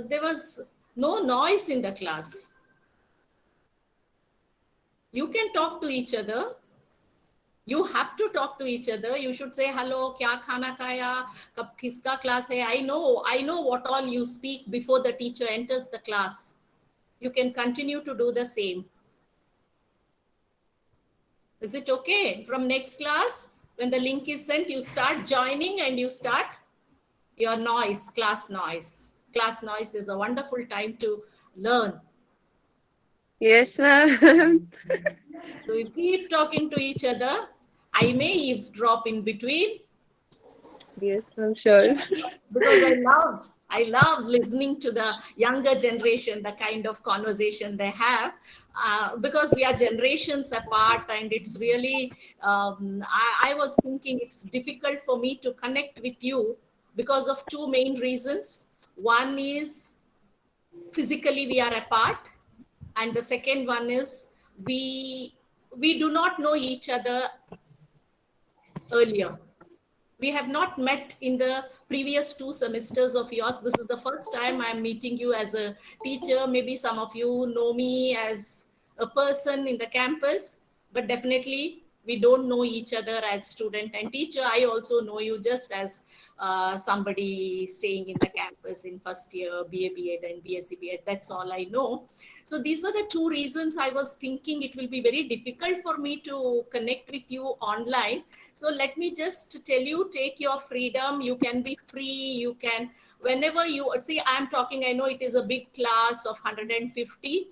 there was no noise in the class. You can talk to each other. You have to talk to each other. You should say hello, kya khana khaya, kab kiska class hai. I know what all you speak before the teacher enters the class. You can continue to do the same. Is it okay? From next class, when the link is sent, you start joining and you start your noise, class noise. Class noise is a wonderful time to learn. Yes, ma'am. So you keep talking to each other. I may eavesdrop in between Yes, ma'am, sure. because I love listening to the younger generation, the kind of conversation they have, because we are generations apart, and it's really I was thinking it's difficult for me to connect with you because of two main reasons. One is physically we are apart, and the second one is we do not know each other earlier. We have not met in the previous two semesters of yours. This is the first time I'm meeting you as a teacher. Maybe some of you know me as a person in the campus, but definitely we don't know each other as student and teacher. I also know you just as somebody staying in the campus in first year, BA, BEd and BSc BEd. That's all I know. So these were the two reasons I was thinking it will be very difficult for me to connect with you online. So let me just tell you, take your freedom. You can be free. You can, whenever you see, I'm talking, I know it is a big class of 150.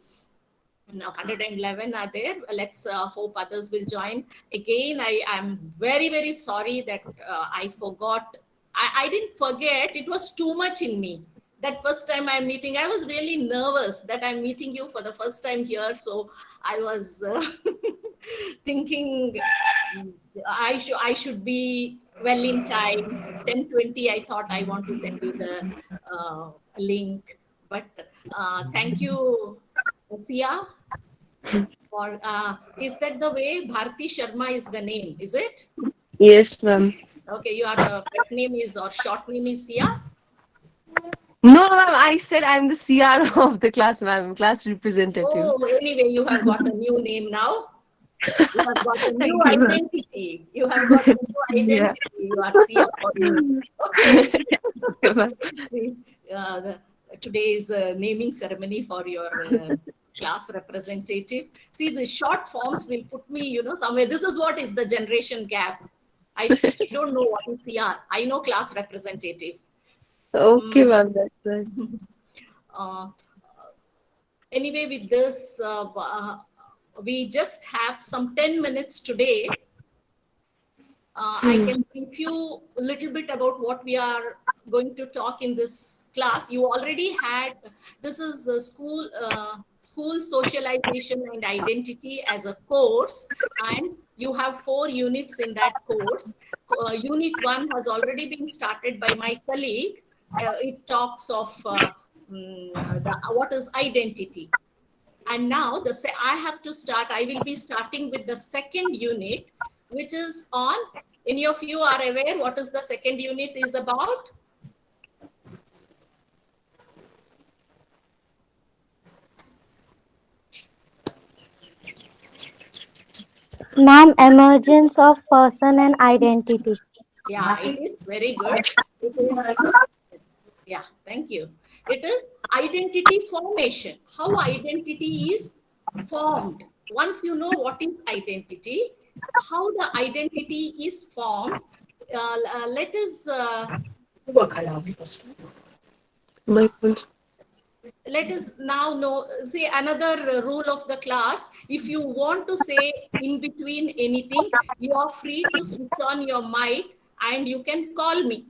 Now 111 are there. Let's hope others will join. Again, I am very, very sorry that I forgot. I didn't forget. It was too much in me. That first time I'm meeting, I was really nervous that I'm meeting you for the first time here. So I was thinking I should be well in time. 10:20, I thought I want to send you the link. But thank you, Sia. Or is that the way? Bharti Sharma is the name, is it? Yes, ma'am. Okay, your pet name is or short name is Sia. No, ma'am, I said I'm the CR of the class, ma'am, class representative. Oh, anyway, you have got a new name now. You have got a new Thank you, ma'am. identity. You have got a new Yeah. identity. You are Sia for me. Okay. Yeah, ma'am. See, today is a naming ceremony for your class representative. See, the short forms will put me, somewhere. This is what is the generation gap. I don't know what is CR. I know class representative. Okay, Mm, ma'am, that's right. uh, anyway, with this, we just have some 10 minutes today. I can brief you a little bit about what we are going to talk in this class. You already had, this is school socialization and identity as a course, and you have 4 units in that course. Unit 1 has already been started by my colleague. It talks of what is identity. And now I have to start. I will be starting with the second unit, which is on. Any of you are aware what is the second unit is about? Ma'am, emergence of person and identity. Yeah, it is very good. It is, yeah, thank you. It is identity formation. How identity is formed. Once you know what is identity, how the identity is formed, let us My phone's- let us now know, say another rule of the class. If you want to say in between anything, you are free to switch on your mic and you can call me.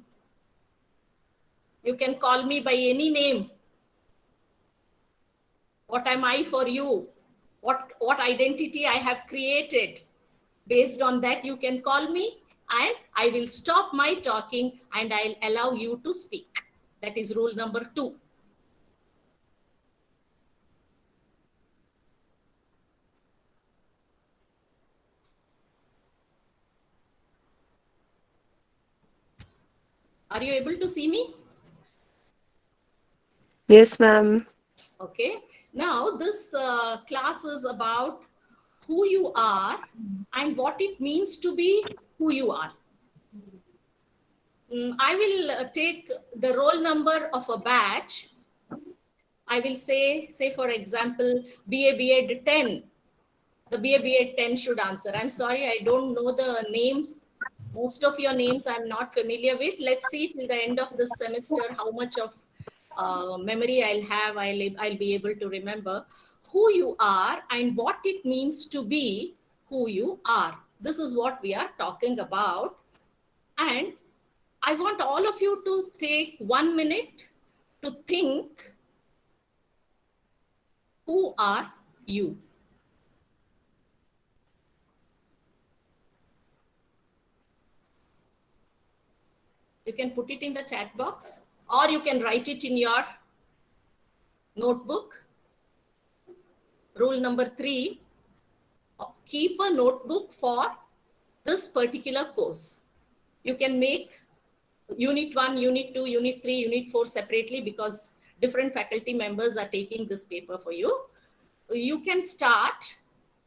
You can call me by any name. What am I for you? What identity I have created? Based on that, you can call me and I will stop my talking and I'll allow you to speak. That is rule number 2. Are you able to see me? Yes, ma'am. Okay. Now this class is about who you are and what it means to be who you are. I will take the roll number of a batch. I will say for example, BA BEd 10. The BA BEd 10 should answer. I'm sorry, I don't know the names. Most of your names I'm not familiar with. Let's see till the end of this semester how much of memory I'll have. I'll be able to remember who you are and what it means to be who you are. This is what we are talking about. And I want all of you to take 1 minute to think, who are you? You can put it in the chat box or you can write it in your notebook. Rule number 3, keep a notebook for this particular course. You can make unit 1, unit 2, unit 3, unit 4 separately because different faculty members are taking this paper for you. You can start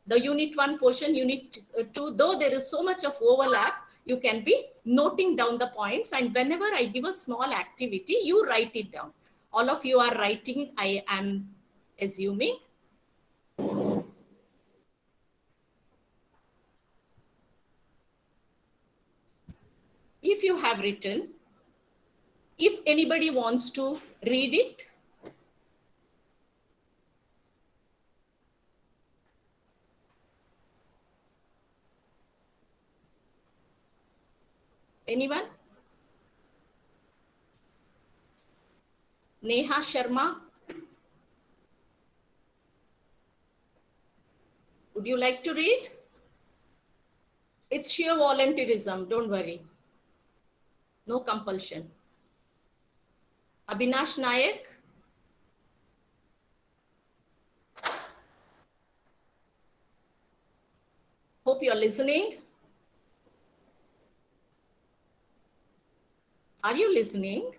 the unit 1 portion, unit 2, though there is so much of overlap, you can be noting down the points, and whenever I give a small activity, you write it down. All of you are writing, I am assuming. If you have written, if anybody wants to read it, anyone? Neha Sharma, would you like to read? It's sheer volunteerism, don't worry. No compulsion. Abhinash Nayak. Hope you're listening. Are you listening?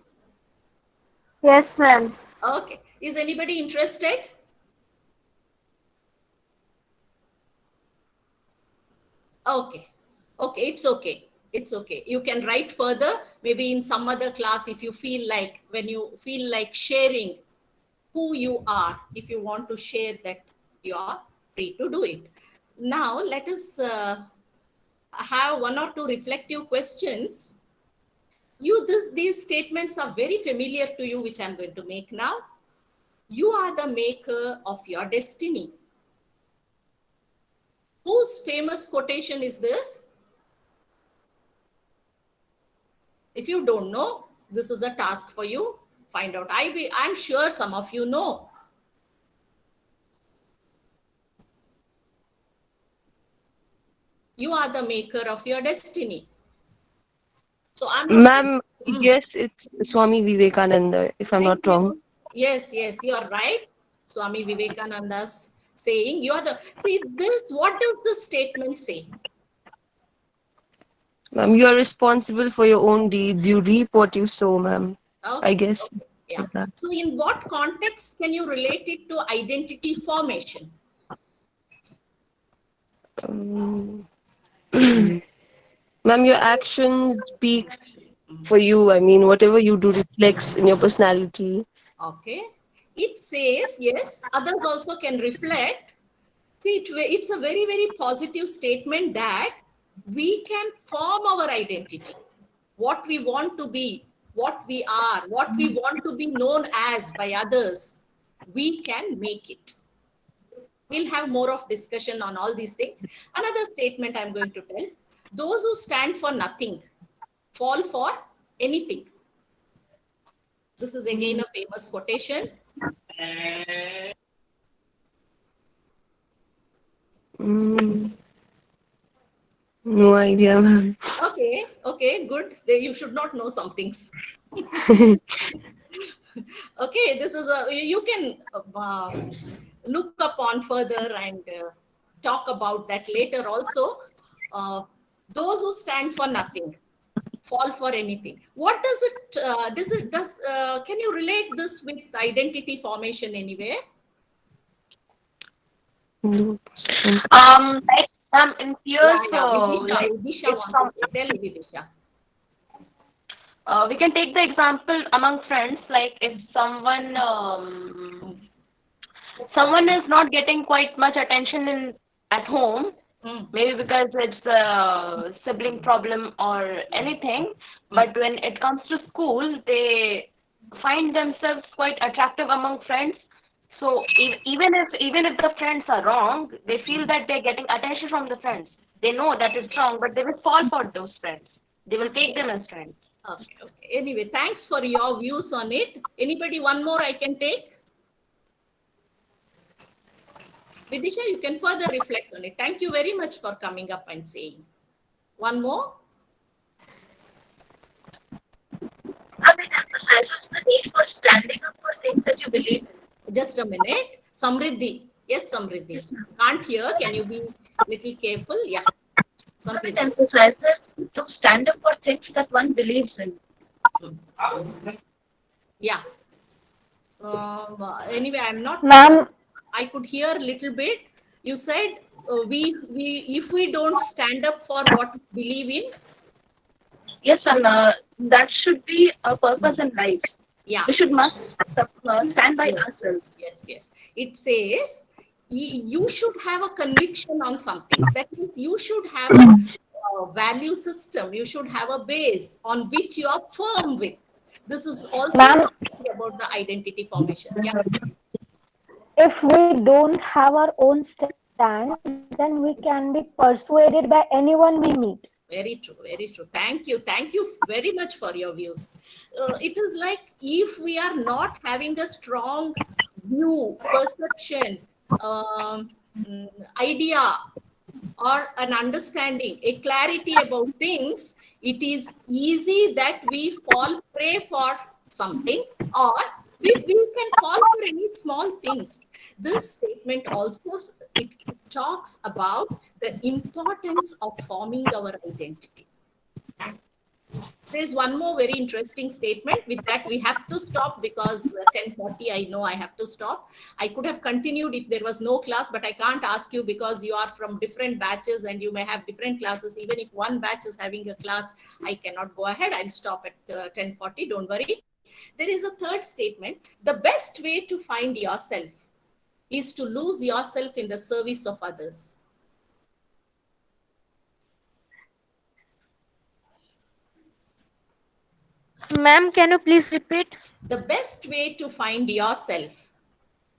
Yes, ma'am. Okay. Is anybody interested? Okay. Okay, it's okay. It's okay. You can write further, maybe in some other class if you feel like, when you feel like sharing who you are, if you want to share that, you are free to do it. Now, let us have one or two reflective questions. These statements are very familiar to you, which I'm going to make now. You are the maker of your destiny. Whose famous quotation is this? If you don't know, this is a task for you. Find out. I'm sure some of you know. You are the maker of your destiny. So I'm not. Ma'am, yes, it's Swami Vivekananda, if I'm Thank not wrong. you. Yes, you are right. Swami Vivekananda's saying, you are the, see this, what does this statement say? Ma'am, you are responsible for your own deeds. You reap what you sow, ma'am. I Okay. guess. Yeah. So in what context can you relate it to identity formation? Um, Ma'am, your action speaks for you. I mean, whatever you do reflects in your personality. Okay. It says, yes, others also can reflect. See, it's a very, very positive statement that we can form our identity, what we want to be, what we are, what we want to be known as by others. We can make it. We'll have more of discussion on all these things. Another statement I'm going to tell, those who stand for nothing fall for anything. This is again a famous quotation. Mm, no idea, ma'am. Okay, good. You should not know some things. Okay, this is a, you can look upon further and talk about that later also. Those who stand for nothing fall for anything. What does can you relate this with identity formation anywhere? Like in fears, like Vidisha if wants to some, say. Tell Vidisha. we can take the example among friends, like if someone is not getting quite much attention in at home, maybe because it's a sibling problem or anything, but when it comes to school, they find themselves quite attractive among friends. So even if the friends are wrong, they feel that they're getting attention from the friends. They know that it's wrong, but they will fall for those friends. They will take them as friends. Okay, okay. Anyway, thanks for your views on it. Anybody, one more I can take? Vidisha, you can further reflect on it. Thank you very much for coming up and saying. One more? Emphasizes the need for standing up for things that you believe in. Just a minute. Samriddhi. Yes, Samriddhi. Can't hear. Can you be little careful? Yeah. It emphasizes to stand up for things that one believes in. Yeah. Anyway, I'm not. Ma'am, I could hear a little bit. You said if we don't stand up for what we believe in. Yes, and that should be a purpose in life. Yeah. We must stand by ourselves. Yes, yes. It says you should have a conviction on some things. That means you should have a value system. You should have a base on which you are firm with. This is also about the identity formation. Yeah. if we don't have our own stand, then we can be persuaded by anyone we meet. Very true, very true. Thank you very much for your views. It is like if we are not having a strong view, perception, idea, or an understanding, a clarity about things, it is easy that we fall prey for something, or we can fall for any small things. This statement also, it talks about the importance of forming our identity. There's one more very interesting statement. With that, we have to stop because 10:40, I know I have to stop. I could have continued if there was no class, but I can't ask you because you are from different batches and you may have different classes. Even if one batch is having a class, I cannot go ahead. I'll stop at 10:40. Don't worry. There is a third statement. The best way to find yourself is to lose yourself in the service of others. Ma'am, can you please repeat? The best way to find yourself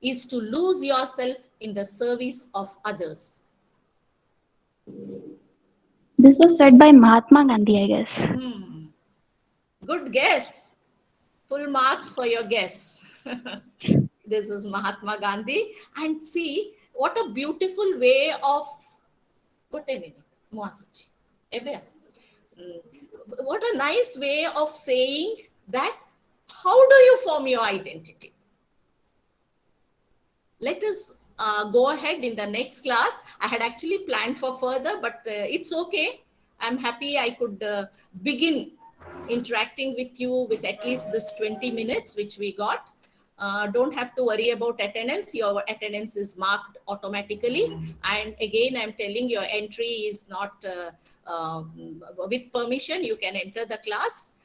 is to lose yourself in the service of others. This was said by Mahatma Gandhi, I guess. Good guess. Full marks for your guess. This is Mahatma Gandhi. And see, what a beautiful way of... What a nice way of saying that how do you form your identity? Let us go ahead in the next class. I had actually planned for further, but it's okay. I'm happy I could begin interacting with you with at least this 20 minutes, which we got. Don't have to worry about attendance. Your attendance is marked automatically. And again, I'm telling your entry is not with permission. You can enter the class.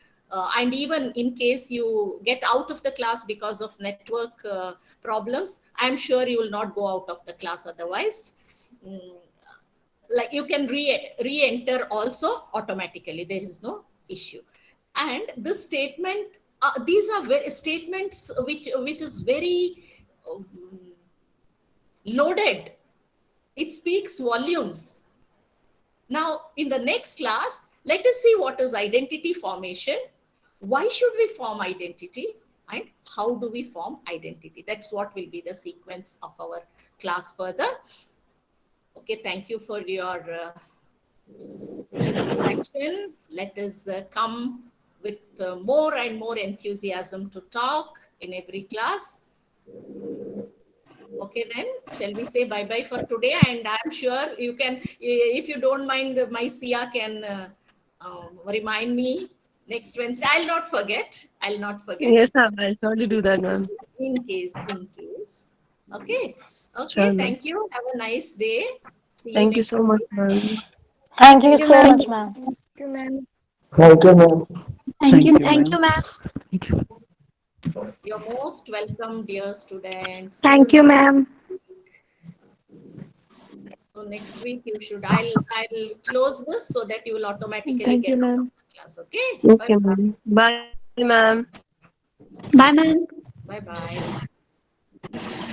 And even in case you get out of the class because of network problems, I'm sure you will not go out of the class otherwise. Like you can re-enter also automatically. There is no issue. And this statement, these are statements which is very loaded. It speaks volumes. Now, in the next class, let us see what is identity formation. Why should we form identity? And how do we form identity? That's what will be the sequence of our class further. Okay, thank you for your action. Let us come with more and more enthusiasm to talk in every class. Okay, then shall we say bye-bye for today? And I'm sure you can, if you don't mind, my Sia can remind me next Wednesday. I'll not forget. I'll not forget. Yes, ma'am. I'll surely do that, ma'am. In case. Okay. Okay. Sure, ma'am. Thank you. Have a nice day. See you Thank you next so much, week. ma'am. Thank you you, so ma'am. much, ma'am. Thank you, ma'am. Thank you, ma'am. Thank you, Thank you, ma'am. You're most welcome, dear students. See Thank you, next ma'am. So next week you should. I'll close this so that you will automatically Thank get you, out of ma'am. the class. Okay. Okay, ma'am. Bye, ma'am. Bye, ma'am. Bye bye.